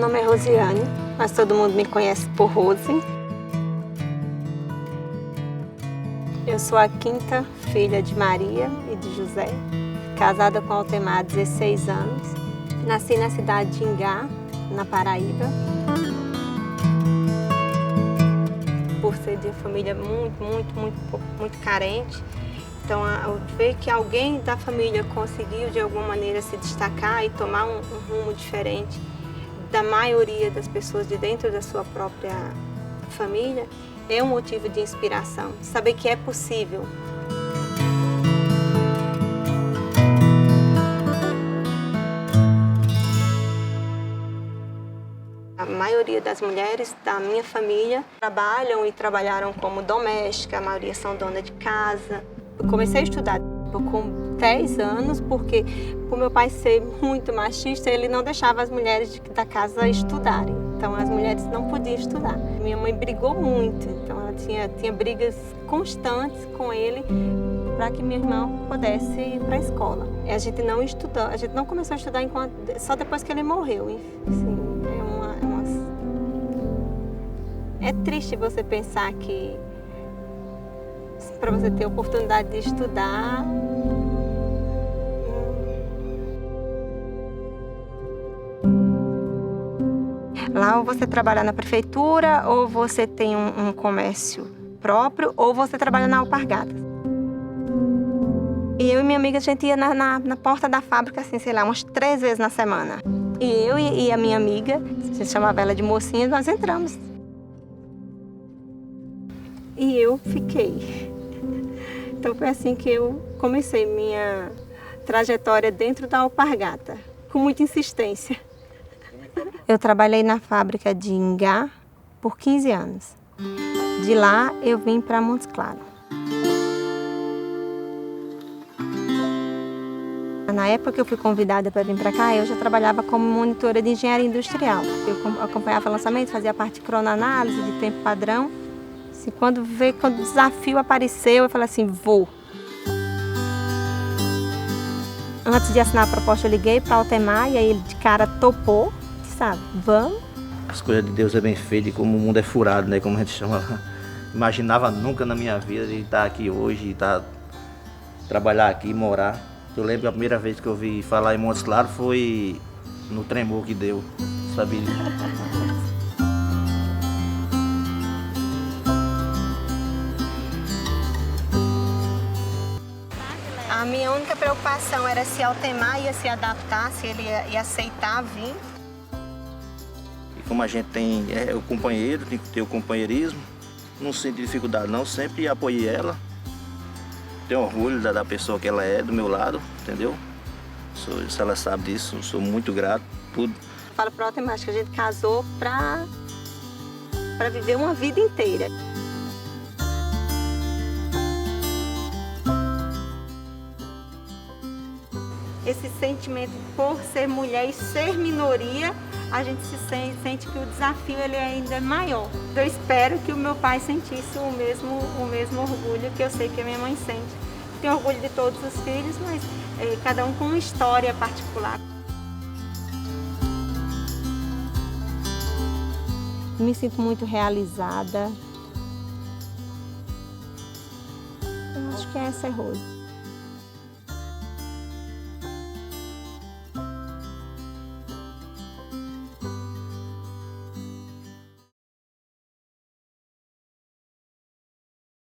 nome é Rosiane, mas todo mundo me conhece por Rose. Eu sou a quinta filha de Maria e de José, casada com Altemar há 16 anos. Nasci na cidade de Ingá, na Paraíba. Por ser de família muito carente, então ver que alguém da família conseguiu de alguma maneira se destacar e tomar um rumo diferente da maioria das pessoas de dentro da sua própria família é um motivo de inspiração. Saber que é possível. A maioria das mulheres da minha família trabalham e trabalharam como doméstica, a maioria são dona de casa. Eu comecei a estudar com 10 anos porque, por meu pai ser muito machista, ele não deixava as mulheres da casa estudarem. Então as mulheres não podiam estudar. Minha mãe brigou muito, então ela tinha brigas constantes com ele para que minha irmã pudesse ir para a escola. A gente não estudou, a gente não começou a estudar só depois que ele morreu. Assim, é triste você pensar que para você ter a oportunidade de estudar, lá ou você trabalha na prefeitura, ou você tem um comércio próprio, ou você trabalha na Alpargatas. E eu e minha amiga, a gente ia na porta da fábrica, assim, sei lá, umas 3 vezes na semana. E eu e a minha amiga, a gente chamava ela de mocinha, nós entramos. E eu fiquei. Então foi assim que eu comecei minha trajetória dentro da Alpargata, com muita insistência. Eu trabalhei na fábrica de Ingá por 15 anos. De lá eu vim para Montes Claros. Na época que eu fui convidada para vir para cá, eu já trabalhava como monitora de engenharia industrial. Eu acompanhava lançamento, fazia parte de cronoanálise, de tempo padrão. Assim, quando o desafio apareceu, eu falei assim, vou. Antes de assinar a proposta, eu liguei para o Altemar e aí ele de cara topou, sabe, vamos. As coisas de Deus é bem feitas e como o mundo é furado, né, como a gente chama lá. Imaginava nunca na minha vida de estar aqui hoje, trabalhar aqui, morar. Eu lembro que a primeira vez que eu ouvi falar em Montes Claros foi no tremor que deu, sabia? A minha única preocupação era se Altemar ia se adaptar, se ele ia aceitar vir. E como a gente tem o companheiro, tem que ter o companheirismo, não sinto dificuldade não, sempre apoiei ela. Tenho orgulho da pessoa que ela é do meu lado, entendeu? Se ela sabe disso, sou muito grato, tudo. Falo para o Altemar que a gente casou para viver uma vida inteira. Esse sentimento por ser mulher e ser minoria, a gente sente que o desafio ele ainda é maior. Eu espero que o meu pai sentisse o mesmo orgulho que eu sei que a minha mãe sente. Tenho orgulho de todos os filhos, mas cada um com uma história particular. Me sinto muito realizada. Eu acho que essa é Rose.